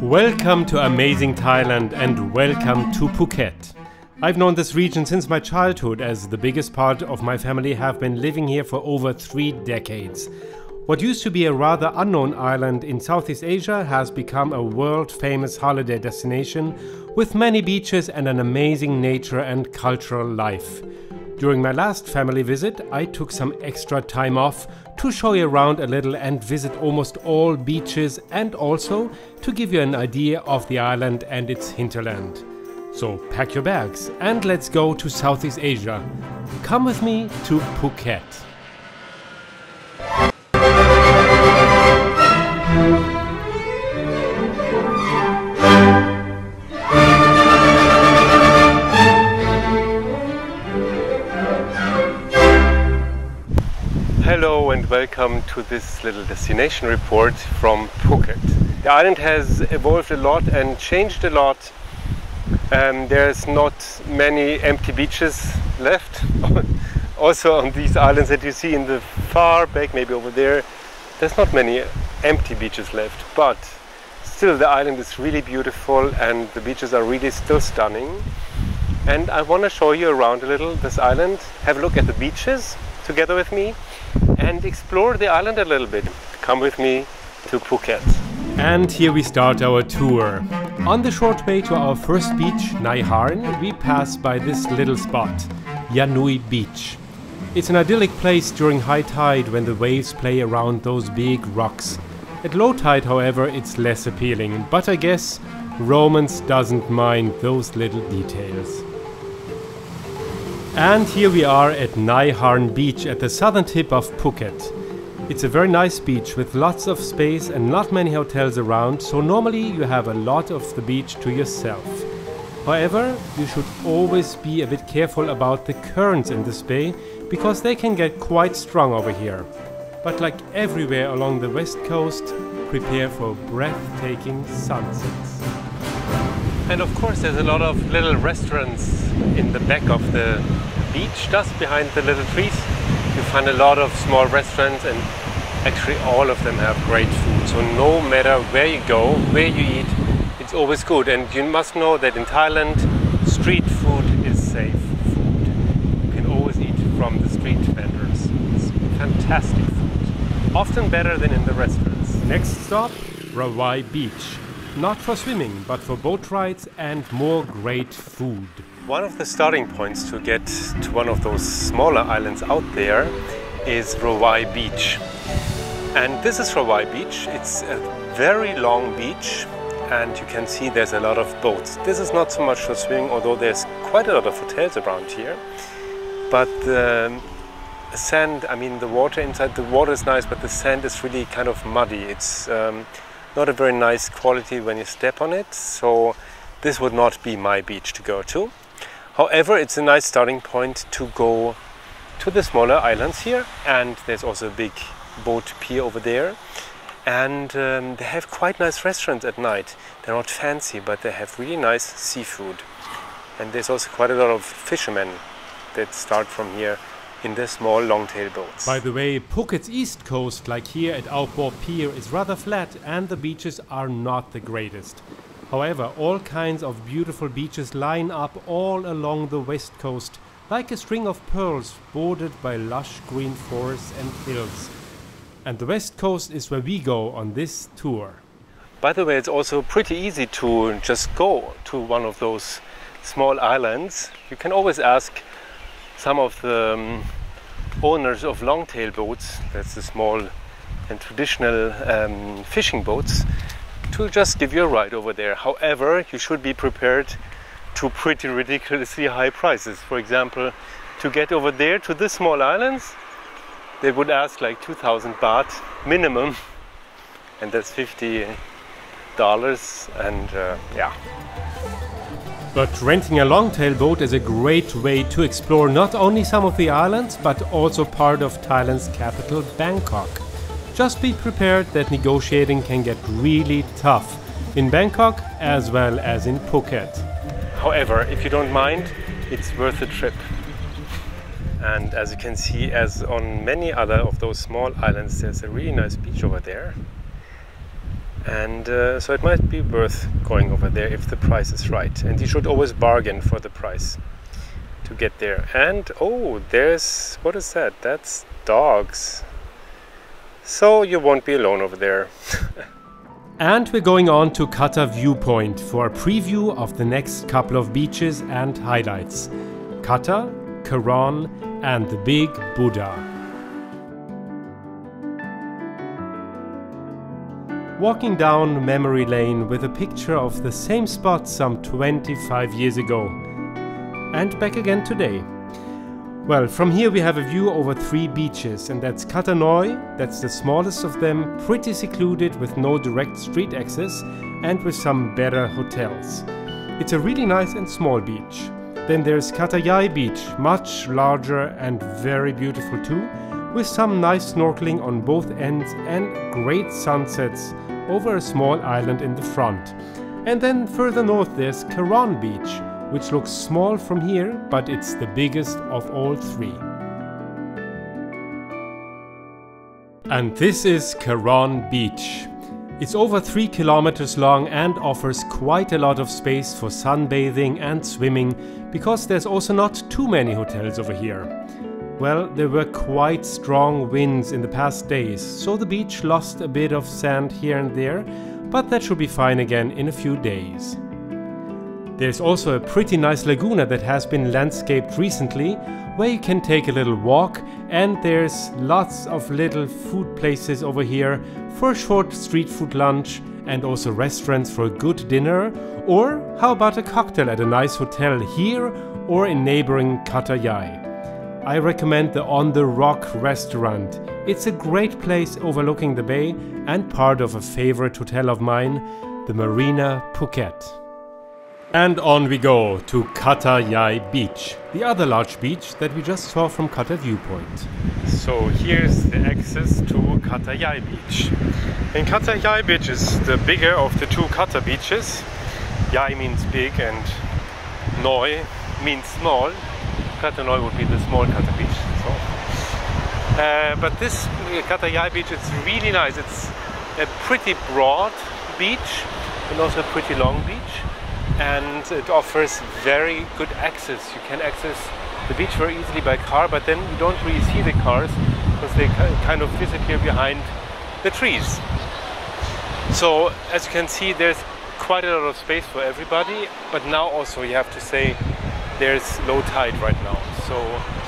Welcome to amazing Thailand and welcome to Phuket. I've known this region since my childhood, as the biggest part of my family have been living here for over 3 decades. What used to be a rather unknown island in Southeast Asia has become a world-famous holiday destination with many beaches and an amazing nature and cultural life. During my last family visit, I took some extra time off to show you around a little and visit almost all beaches, and also to give you an idea of the island and its hinterland. So pack your bags and let's go to Southeast Asia. Come with me to Phuket. Hello and welcome to this little destination report from Phuket. The island has evolved a lot and changed a lot. There's not many empty beaches left. Also on these islands that you see in the far back, maybe over there, there's not many empty beaches left, but still the island is really beautiful and the beaches are really still stunning. And I want to show you around a little this island, have a look at the beaches together with me and explore the island a little bit. Come with me to Phuket. And here we start our tour. On the short way to our first beach, Nai Harn, we pass by this little spot, Nui Beach. It's an idyllic place during high tide when the waves play around those big rocks. At low tide, however, it's less appealing, but I guess romance doesn't mind those little details. And here we are at Nai Harn Beach at the southern tip of Phuket. It's a very nice beach with lots of space and not many hotels around, so normally you have a lot of the beach to yourself. However, you should always be a bit careful about the currents in this bay, because they can get quite strong over here. But like everywhere along the west coast, prepare for breathtaking sunsets. And of course there's a lot of little restaurants in the back of the beach, just behind the little trees. You find a lot of small restaurants and actually all of them have great food. So no matter where you go, where you eat, it's always good. And you must know that in Thailand, street food is safe food. You can always eat from the street vendors. It's fantastic food. Often better than in the restaurants. Next stop, Rawai Beach. Not for swimming, but for boat rides and more great food. One of the starting points to get to one of those smaller islands out there is Rawai Beach. And this is Rawai Beach. It's a very long beach and you can see there's a lot of boats. This is not so much for swimming, although there's quite a lot of hotels around here. But the sand, I mean the water inside, the water is nice, but the sand is really kind of muddy. It's not a very nice quality when you step on it, so this would not be my beach to go to. However, it's a nice starting point to go to the smaller islands here, and there's also a big boat pier over there, and they have quite nice restaurants at night. They're not fancy, but they have really nice seafood, and there's also quite a lot of fishermen that start from here in the small long-tail boats. By the way, Phuket's east coast, like here at Outboard Pier, is rather flat and the beaches are not the greatest. However, all kinds of beautiful beaches line up all along the west coast, like a string of pearls bordered by lush green forests and hills. And the west coast is where we go on this tour. By the way, it's also pretty easy to just go to one of those small islands. You can always ask some of the owners of long-tail boats, that's the small and traditional fishing boats, to just give you a ride over there. However, you should be prepared to pretty ridiculously high prices. For example, to get over there to this small islands, they would ask like 2,000 baht minimum, and that's $50. And yeah. But renting a long-tail boat is a great way to explore not only some of the islands, but also part of Thailand's capital, Bangkok. Just be prepared that negotiating can get really tough in Bangkok as well as in Phuket. However, if you don't mind, it's worth the trip. And as you can see, as on many other of those small islands, there's a really nice beach over there. And so it might be worth going over there if the price is right. And you should always bargain for the price to get there. And oh, there's, what is that? That's dogs. So you won't be alone over there. And we're going on to Kata Viewpoint for a preview of the next couple of beaches and highlights. Kata, Karon and the Big Buddha. Walking down memory lane with a picture of the same spot some 25 years ago. And back again today. Well, from here we have a view over 3 beaches, and that's Kata Noi, that's the smallest of them, pretty secluded with no direct street access and with some better hotels. It's a really nice and small beach. Then there's Kata Yai Beach, much larger and very beautiful too, with some nice snorkeling on both ends and great sunsets over a small island in the front. And then further north there's Karon Beach, which looks small from here, but it's the biggest of all 3. And this is Karon Beach. It's over 3 kilometers long and offers quite a lot of space for sunbathing and swimming, because there's also not too many hotels over here. Well, there were quite strong winds in the past days, so the beach lost a bit of sand here and there, but that should be fine again in a few days. There's also a pretty nice laguna that has been landscaped recently, where you can take a little walk, and there's lots of little food places over here for a short street food lunch, and also restaurants for a good dinner, or how about a cocktail at a nice hotel here or in neighboring Kata Yai. I recommend the On the Rock restaurant. It's a great place overlooking the bay and part of a favorite hotel of mine, the Marina Phuket. And on we go to Kata Yai Beach, the other large beach that we just saw from Kata Viewpoint. So here's the access to Kata Yai Beach. And Kata Yai Beach is the bigger of the 2 Kata beaches. Yai means big and Noi means small. Kata Noi would be the small Kata Beach. But this Kata Yai Beach is really nice. It's a pretty broad beach and also a pretty long beach. And it offers very good access. You can access the beach very easily by car, but then you don't really see the cars because they kind of disappear behind the trees. So as you can see, there's quite a lot of space for everybody, but now also you have to say there's low tide right now. So,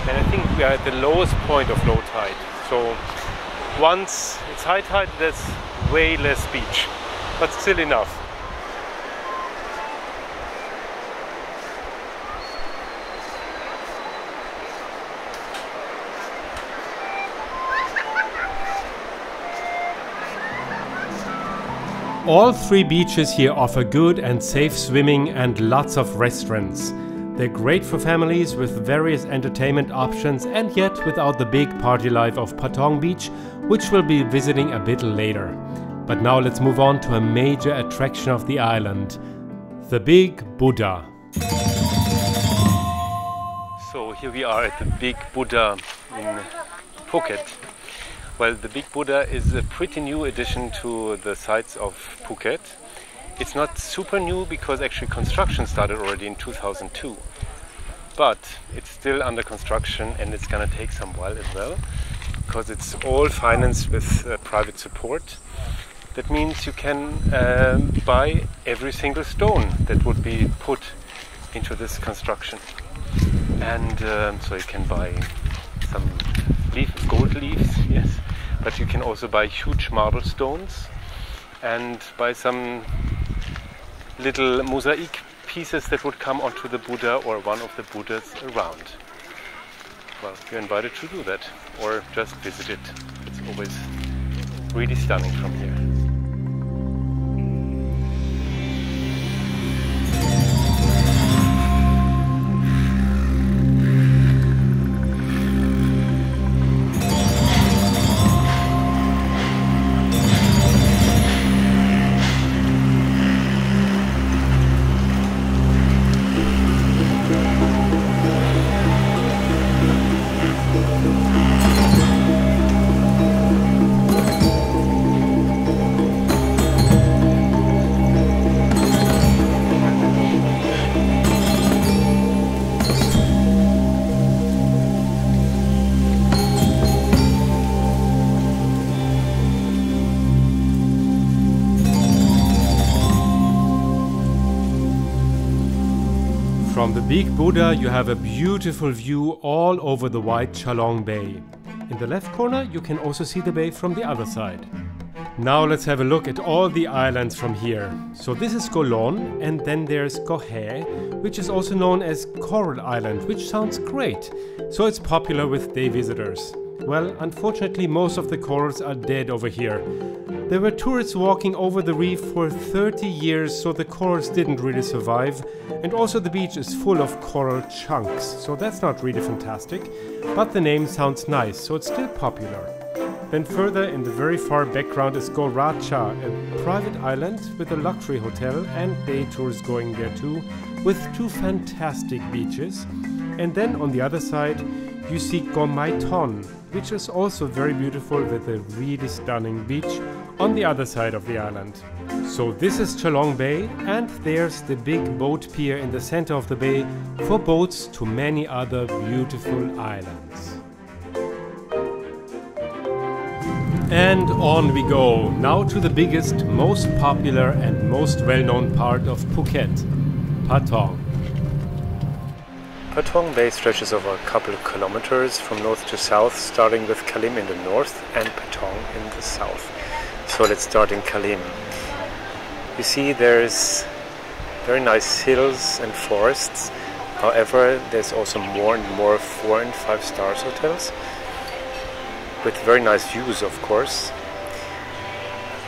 and I think we are at the lowest point of low tide. So once it's high tide, there's way less beach, but still enough. All 3 beaches here offer good and safe swimming and lots of restaurants. They're great for families with various entertainment options, and yet without the big party life of Patong Beach, which we'll be visiting a bit later. But now let's move on to a major attraction of the island, the Big Buddha. So here we are at the Big Buddha in Phuket. Well, the Big Buddha is a pretty new addition to the sites of Phuket. It's not super new because actually construction started already in 2002. But it's still under construction and it's gonna take some while as well, because it's all financed with private support. That means you can buy every single stone that would be put into this construction. And so you can buy some gold leaves, yes. But you can also buy huge marble stones and buy some little mosaic pieces that would come onto the Buddha or one of the Buddhas around. Well, you're invited to do that or just visit it. It's always really stunning from here. From the big Buddha you have a beautiful view all over the wide Chalong Bay. In the left corner you can also see the bay from the other side. Now let's have a look at all the islands from here. So this is Golon, and then there's Kohe, which is also known as Coral Island, which sounds great. So it's popular with day visitors. Well, unfortunately most of the corals are dead over here. There were tourists walking over the reef for 30 years, so the corals didn't really survive. And also the beach is full of coral chunks, so that's not really fantastic. But the name sounds nice, so it's still popular. Then further in the very far background is Go Racha, a private island with a luxury hotel and day tours going there too, with 2 fantastic beaches. And then on the other side you see Go Mai Thon, which is also very beautiful with a really stunning beach on the other side of the island. So this is Chalong Bay, and there's the big boat pier in the center of the bay for boats to many other beautiful islands. And on we go, now to the biggest, most popular and most well-known part of Phuket, Patong. Patong Bay stretches over a couple of kilometers from north to south, starting with Kalim in the north and Patong in the south. So let's start in Kalim. You see there's very nice hills and forests. However, there's also more and more 4- and 5-star hotels, with very nice views, of course.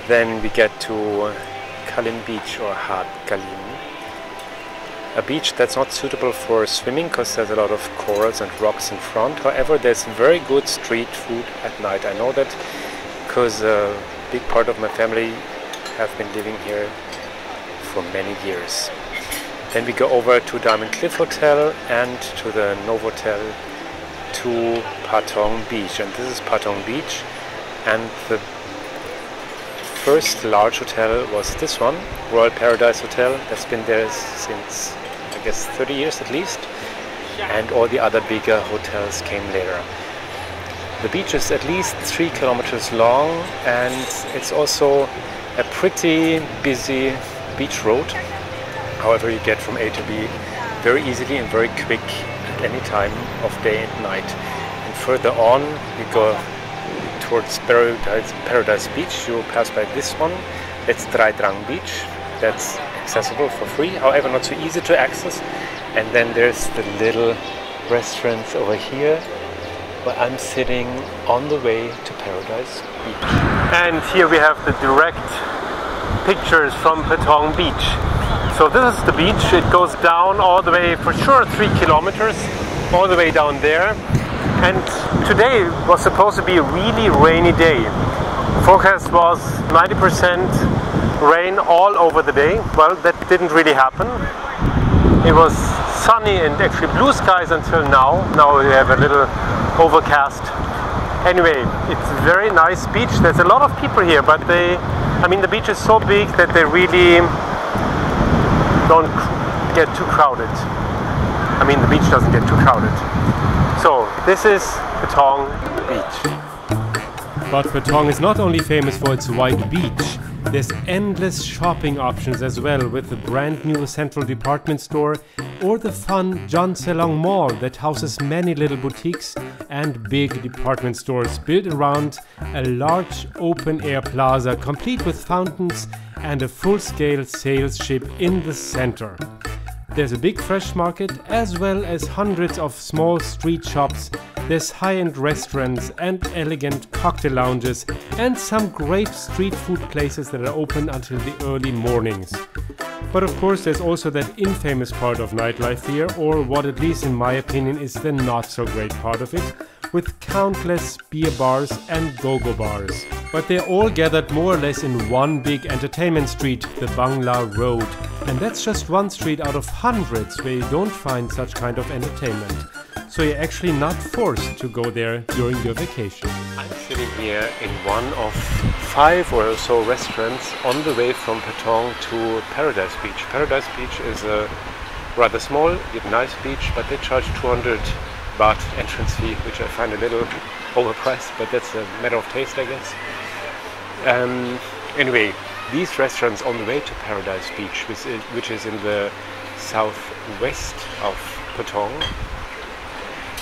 Then we get to Kalim Beach, or Hat Kalim. A beach that's not suitable for swimming because there's a lot of corals and rocks in front. However, there's very good street food at night. I know that because a big part of my family have been living here for many years. Then we go over to Diamond Cliff Hotel and to the Novotel to Patong Beach, and this is Patong Beach. And the first large hotel was this one, Royal Paradise Hotel, that's been there since I guess 30 years at least, and all the other bigger hotels came later. The beach is at least 3 kilometers long, and it's also a pretty busy beach road. However, you get from A to B very easily and very quick at any time of day and night. And further on you go towards Paradise Beach. You pass by this one, it's Tri-Trang Beach, that's accessible for free, however not so easy to access. And then there's the little restaurants over here where I'm sitting on the way to Paradise Beach. And here we have the direct pictures from Patong Beach. So this is the beach. It goes down all the way, for sure 3 kilometers, all the way down there. And today was supposed to be a really rainy day. Forecast was 90% rain all over the day. Well, that didn't really happen. It was sunny and actually blue skies until now. Now we have a little overcast. Anyway, it's a very nice beach. There's a lot of people here, but the beach is so big that they really don't get too crowded. The beach doesn't get too crowded. So this is Patong Beach. But Patong is not only famous for its wide beach. There's endless shopping options as well, with the brand new central department store or the fun John Selong Mall that houses many little boutiques and big department stores built around a large open-air plaza complete with fountains and a full-scale sales ship in the center. There's a big fresh market as well as hundreds of small street shops. There's high-end restaurants and elegant cocktail lounges and some great street food places that are open until the early mornings. But of course there's also that infamous part of nightlife here, or what at least in my opinion is the not so great part of it, with countless beer bars and go-go bars. But they're all gathered more or less in one big entertainment street, the Bangla Road. And that's just one street out of hundreds where you don't find such kind of entertainment. So you're actually not forced to go there during your vacation. I'm sitting here in one of 5 or so restaurants on the way from Patong to Paradise Beach. Paradise Beach is a rather small yet nice beach, but they charge 200 baht entrance fee, which I find a little overpriced, but that's a matter of taste, I guess. Anyway, these restaurants on the way to Paradise Beach, which is in the southwest of Patong.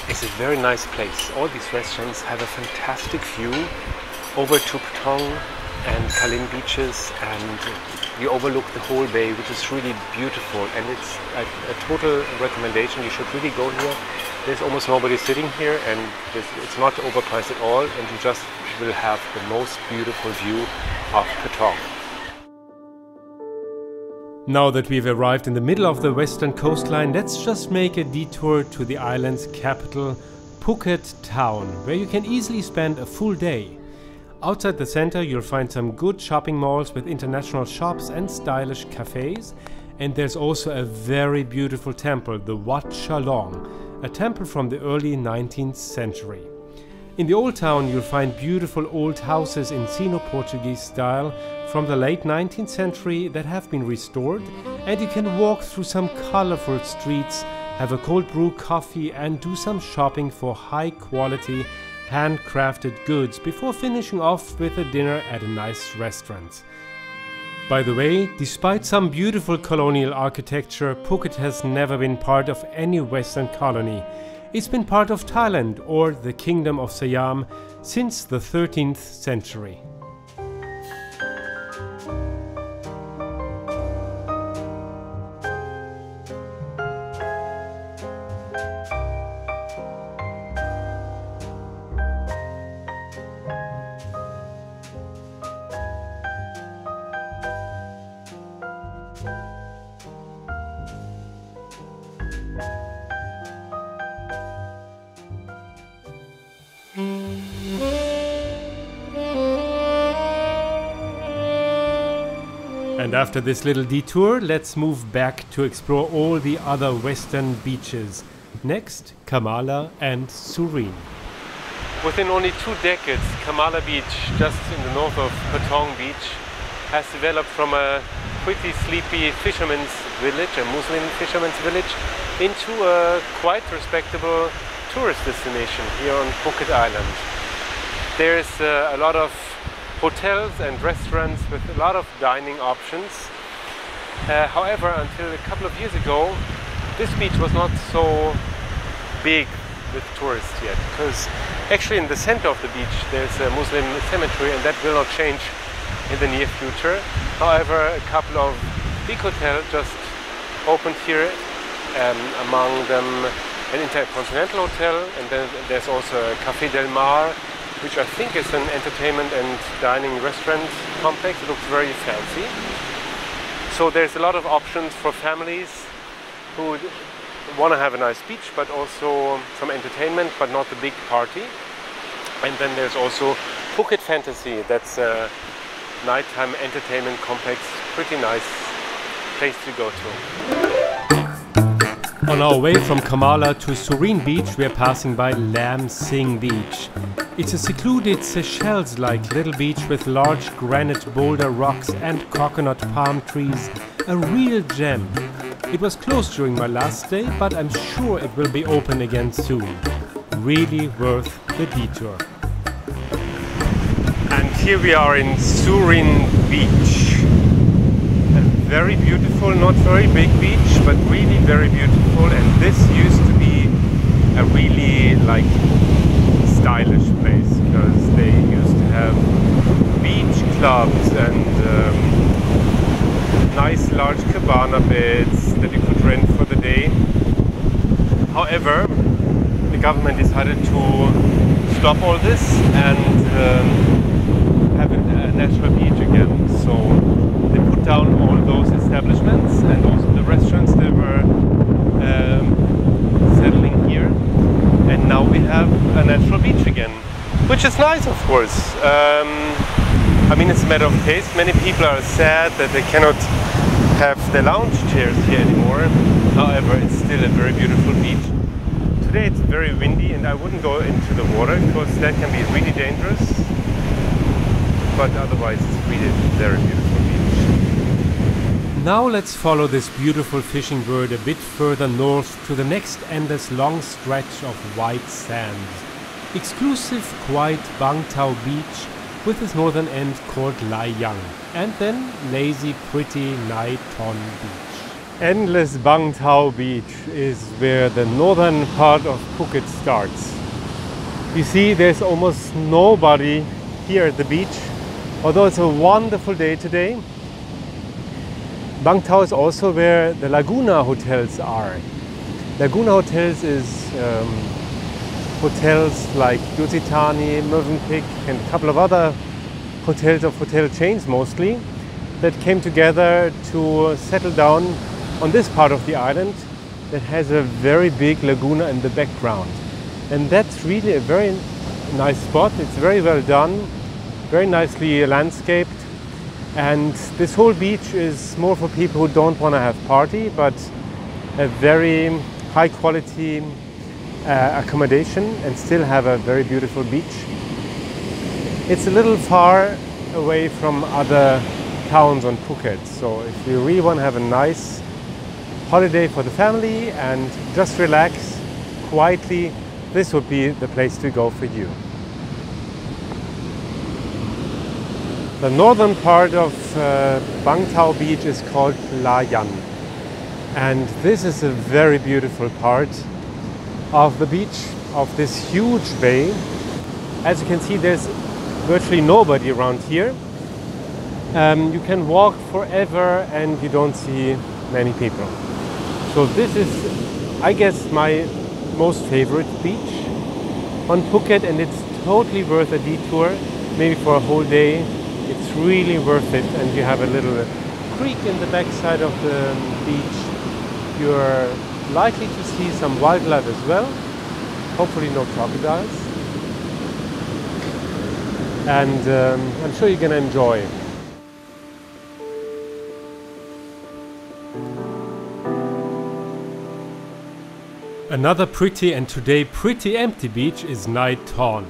It's a very nice place. All these restaurants have a fantastic view over to Patong and Kalim beaches, and you overlook the whole bay, which is really beautiful, and it's a total recommendation. You should really go here. There's almost nobody sitting here, and it's not overpriced at all, and you just will have the most beautiful view of Patong. Now that we've arrived in the middle of the western coastline, let's just make a detour to the island's capital, Phuket Town, where you can easily spend a full day. Outside the center you'll find some good shopping malls with international shops and stylish cafes, and there's also a very beautiful temple, the Wat Chalong, a temple from the early 19th century. In the old town you'll find beautiful old houses in Sino-Portuguese style from the late 19th century that have been restored, and you can walk through some colorful streets, have a cold brew coffee and do some shopping for high quality handcrafted goods before finishing off with a dinner at a nice restaurant. By the way, despite some beautiful colonial architecture, Phuket has never been part of any Western colony. It's been part of Thailand, or the Kingdom of Siam, since the 13th century. And after this little detour, let's move back to explore all the other western beaches. Next, Kamala and Surin. Within only 2 decades, Kamala Beach, just in the north of Patong Beach, has developed from a pretty sleepy fisherman's village, a Muslim fisherman's village, into a quite respectable tourist destination here on Phuket Island. There's a lot of hotels and restaurants with a lot of dining options. However, until a couple of years ago, this beach was not so big with tourists yet, because actually in the center of the beach there's a Muslim cemetery, and that will not change in the near future. However, a couple of big hotels just opened here, among them an Intercontinental Hotel, and then there's also a Café Del Mar, which I think is an entertainment and dining restaurant complex. It looks very fancy. So there's a lot of options for families who want to have a nice beach, but also some entertainment, but not a big party. And then there's also Phuket Fantasy. That's a nighttime entertainment complex. Pretty nice place to go to. On our way from Kamala to Surin Beach, we are passing by Laem Singh Beach. It's a secluded Seychelles-like little beach with large granite boulder rocks and coconut palm trees, a real gem. It was closed during my last stay, but I'm sure it will be open again soon. Really worth the detour. And here we are in Surin Beach. A very beautiful, not very big beach, but really very beautiful. And this used to be a really stylish place, because they used to have beach clubs and nice large cabana beds that you could rent for the day. However, the government decided to stop all this and have a natural beach again. So they put down all those establishments and also the restaurants that were settling here, and now we have a natural beach again, which is nice, of course. I mean, it's a matter of taste. Many people are sad that they cannot have the lounge chairs here anymore. However, it's still a very beautiful beach. Today it's very windy and I wouldn't go into the water because that can be really dangerous. But otherwise it's really a very beautiful beach. Now let's follow this beautiful fishing bird a bit further north to the next endless long stretch of white sand. Exclusive, quiet Vang Tau Beach with its northern end called Lai Yan, and then lazy, pretty Thon Beach. Endless Bang Tao Beach is where the northern part of Phuket starts. You see, there's almost nobody here at the beach, although it's a wonderful day today. Bang Tao is also where the Laguna hotels are. Laguna hotels is hotels like Yusitani, Mövenpick and a couple of other hotels of hotel chains mostly that came together to settle down on this part of the island that has a very big laguna in the background. And that's really a very nice spot. It's very well done, very nicely landscaped. And this whole beach is more for people who don't want to have party, but a very high quality accommodation and still have a very beautiful beach. It's a little far away from other towns on Phuket. So if you really want to have a nice holiday for the family and just relax quietly, this would be the place to go for you. The northern part of Bang Tao Beach is called Lai Yan, and this is a very beautiful part of the beach, of this huge bay. As you can see, there's virtually nobody around here. You can walk forever and you don't see many people. So this is, I guess, my most favorite beach on Phuket, and it's totally worth a detour, maybe for a whole day. It's really worth it, and you have a little creek in the backside of the beach. You're likely to see some wildlife as well, hopefully no crocodiles, and I'm sure you're gonna enjoy. Another pretty and today pretty empty beach is Nai Thon.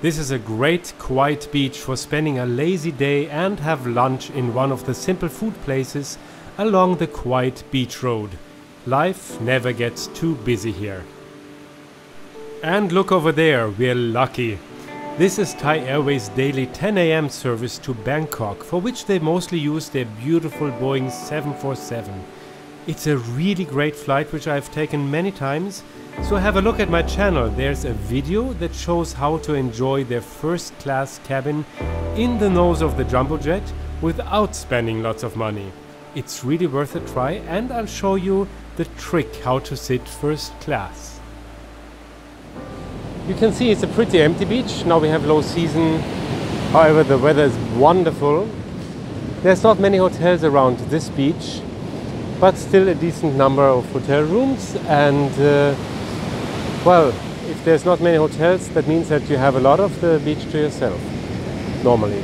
This is a great quiet beach for spending a lazy day and have lunch in one of the simple food places along the quiet beach road. Life never gets too busy here. And look over there, we're lucky. This is Thai Airways' daily 10 AM service to Bangkok, for which they mostly use their beautiful Boeing 747. It's a really great flight which I've taken many times, so have a look at my channel. There's a video that shows how to enjoy their first class cabin in the nose of the jumbo jet without spending lots of money. It's really worth a try, and I'll show you the trick how to sit first class. You can see it's a pretty empty beach. Now we have low season, however the weather is wonderful. There's not many hotels around this beach, but still a decent number of hotel rooms, and well, if there's not many hotels, that means that you have a lot of the beach to yourself, normally.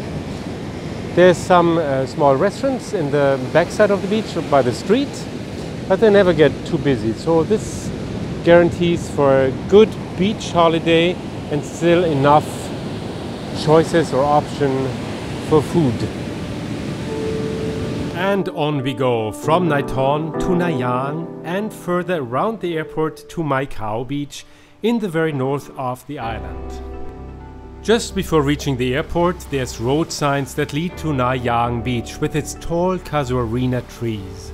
There's some small restaurants in the backside of the beach by the street, but they never get too busy, so this guarantees for a good beach holiday and still enough choices or option for food. And on we go, from Nai Thon to Nai Yan and further around the airport to Mai Khao Beach in the very north of the island. Just before reaching the airport, there's road signs that lead to Nai Yan Beach with its tall casuarina trees.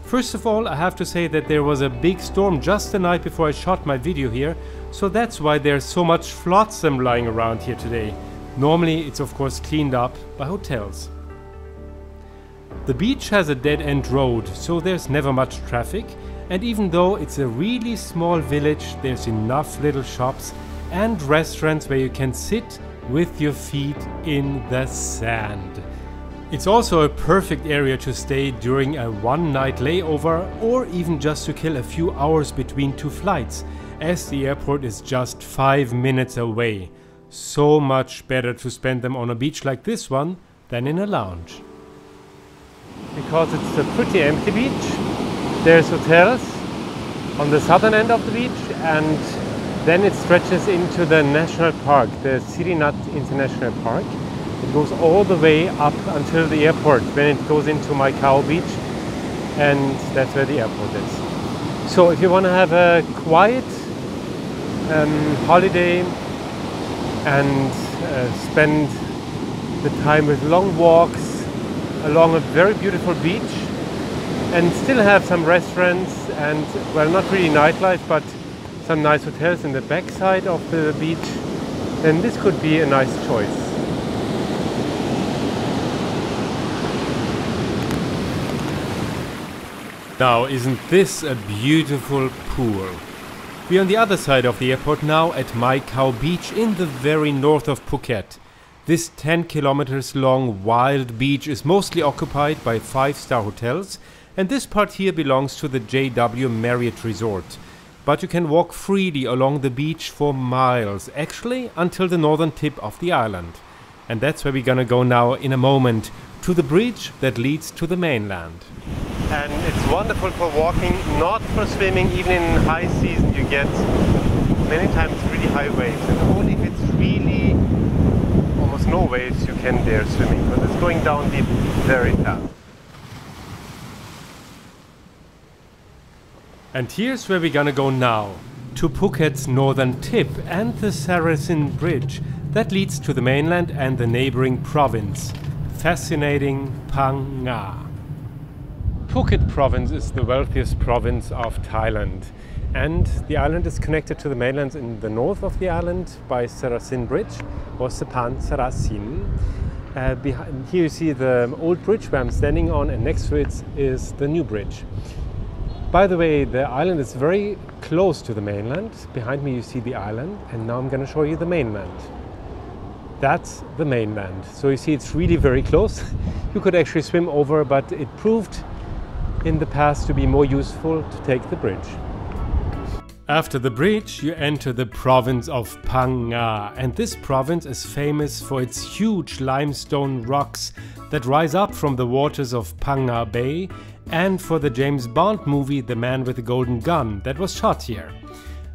First of all, I have to say that there was a big storm just the night before I shot my video here, so that's why there's so much flotsam lying around here today. Normally it's of course cleaned up by hotels. The beach has a dead-end road, so there's never much traffic, and even though it's a really small village, there's enough little shops and restaurants where you can sit with your feet in the sand. It's also a perfect area to stay during a one-night layover, or even just to kill a few hours between two flights, as the airport is just 5 minutes away. So much better to spend them on a beach like this one than in a lounge. Because it's a pretty empty beach, there's hotels on the southern end of the beach, and then it stretches into the national park, the Sirinat International Park. It goes all the way up until the airport, when it goes into Mai Khao Beach, and that's where the airport is. So if you want to have a quiet holiday and spend the time with long walks along a very beautiful beach, and still have some restaurants and, well, not really nightlife, but some nice hotels in the backside of the beach, then this could be a nice choice. Now, isn't this a beautiful pool? We're on the other side of the airport now at Mai Khao Beach in the very north of Phuket. This 10 kilometers long wild beach is mostly occupied by 5-star hotels, and this part here belongs to the JW Marriott Resort. But you can walk freely along the beach for miles, actually until the northern tip of the island. And that's where we're gonna go now in a moment, to the bridge that leads to the mainland. And it's wonderful for walking, not for swimming. Even in high season you get many times really high waves, and only if it's really almost no waves you can dare swimming, because it's going down deep very fast. And here's where we're gonna go now, to Phuket's northern tip and the Sarasin Bridge that leads to the mainland and the neighboring province. Fascinating Phang-Nga. Phuket province is the wealthiest province of Thailand, and the island is connected to the mainland in the north of the island by Sarasin Bridge, or Sepan Sarasin. Behind, here you see the old bridge where I'm standing on, and next to it is the new bridge. By the way, the island is very close to the mainland. Behind me you see the island, and now I'm going to show you the mainland. That's the mainland. So you see it's really very close. You could actually swim over, but it proved in the past to be more useful to take the bridge. After the bridge you enter the province of Phang-Nga, and this province is famous for its huge limestone rocks that rise up from the waters of Phang-Nga Bay, and for the James Bond movie The Man with the Golden Gun that was shot here.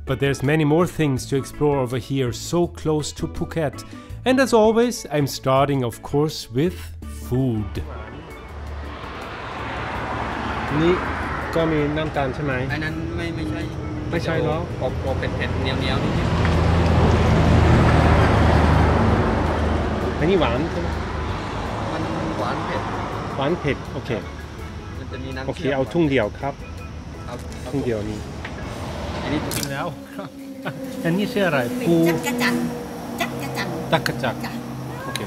But there's many more things to explore over here, so close to Phuket. And as always, I'm starting of course with food. นี่ก็มีน้ำตาลใช่ไหม อันนั้นไม่ใช่ ไม่ใช่เหรอ อบเผ็ดๆเหนียวๆนิดนึง อันนี้หวานใช่ไหม มันหวานเผ็ด หวานเผ็ดโอเค มันจะมีน้ำ โอเคเอาทุ่งเดียวครับ เอา ทุ่งเดียวนี้ อันนี้ กินแล้ว อันนี้ชื่ออะไรปู จักรจัน Okay.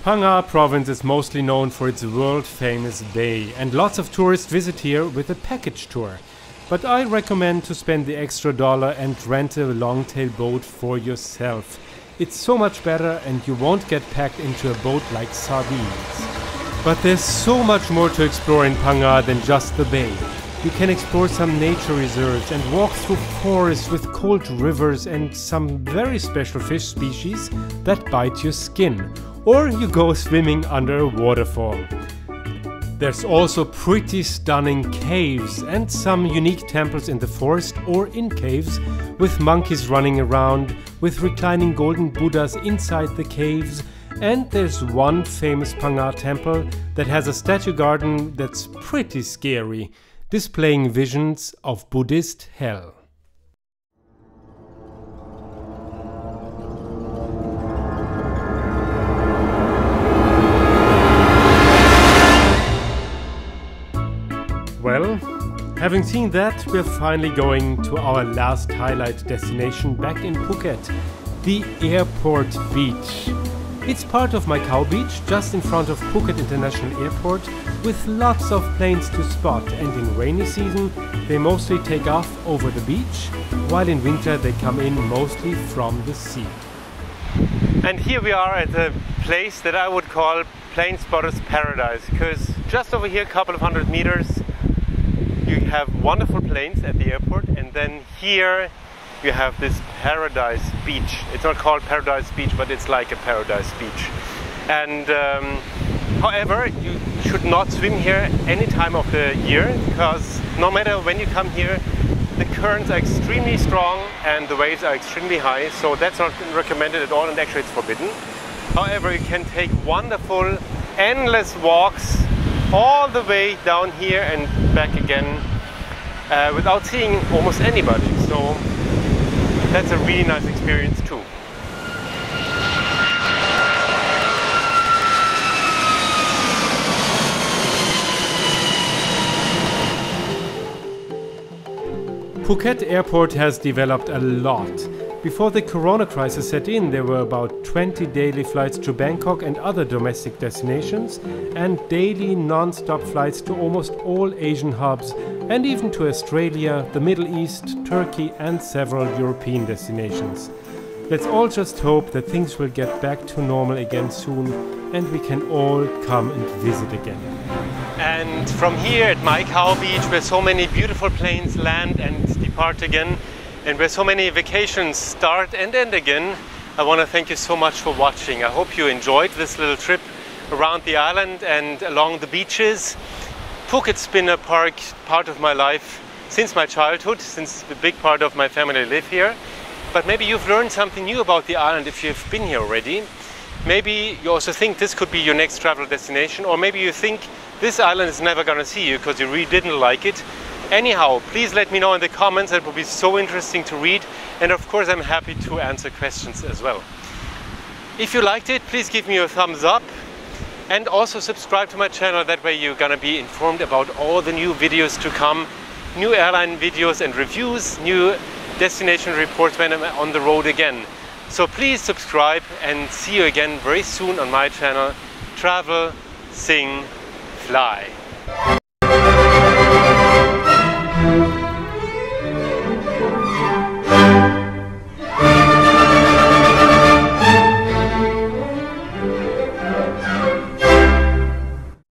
Phang-Nga province is mostly known for its world-famous bay, and lots of tourists visit here with a package tour. But I recommend to spend the extra $1 and rent a Longtail boat for yourself. It's so much better, and you won't get packed into a boat like sardines. But there's so much more to explore in Phang-Nga than just the bay. You can explore some nature reserves and walk through forests with cold rivers and some very special fish species that bite your skin. Or you go swimming under a waterfall. There's also pretty stunning caves and some unique temples in the forest or in caves, with monkeys running around, with reclining golden Buddhas inside the caves. And there's one famous Phang-Nga temple that has a statue garden that's pretty scary, displaying visions of Buddhist hell. Well, having seen that, we're finally going to our last highlight destination back in Phuket, the airport beach. It's part of Mai Khao Beach, just in front of Phuket International Airport, with lots of planes to spot, and in rainy season they mostly take off over the beach, while in winter they come in mostly from the sea. And here we are at a place that I would call plane spotter's paradise, because just over here, a couple of 100 meters, you have wonderful planes at the airport, and then here you have this paradise beach. It's not called Paradise Beach, but it's like a paradise beach. And however, you should not swim here any time of the year, because no matter when you come here, the currents are extremely strong and the waves are extremely high, so that's not recommended at all, and actually it's forbidden. However, you can take wonderful, endless walks all the way down here and back again without seeing almost anybody. So that's a really nice experience too. Phuket Airport has developed a lot. Before the corona crisis set in, there were about 20 daily flights to Bangkok and other domestic destinations, and daily non-stop flights to almost all Asian hubs, and even to Australia, the Middle East, Turkey and several European destinations. Let's all just hope that things will get back to normal again soon and we can all come and visit again. And from here at Mai Khao Beach, where so many beautiful planes land and depart again, and where so many vacations start and end again, I want to thank you so much for watching. I hope you enjoyed this little trip around the island and along the beaches. Phuket's been a part of my life since my childhood, since a big part of my family live here. But maybe you've learned something new about the island if you've been here already. Maybe you also think this could be your next travel destination, or maybe you think this island is never gonna see you because you really didn't like it. Anyhow, please let me know in the comments. It will be so interesting to read, and of course I'm happy to answer questions as well. If you liked it, please give me a thumbs up and also subscribe to my channel. That way you're gonna be informed about all the new videos to come, new airline videos and reviews, new destination reports when I'm on the road again. So please subscribe and see you again very soon on my channel. Travel, sing, fly.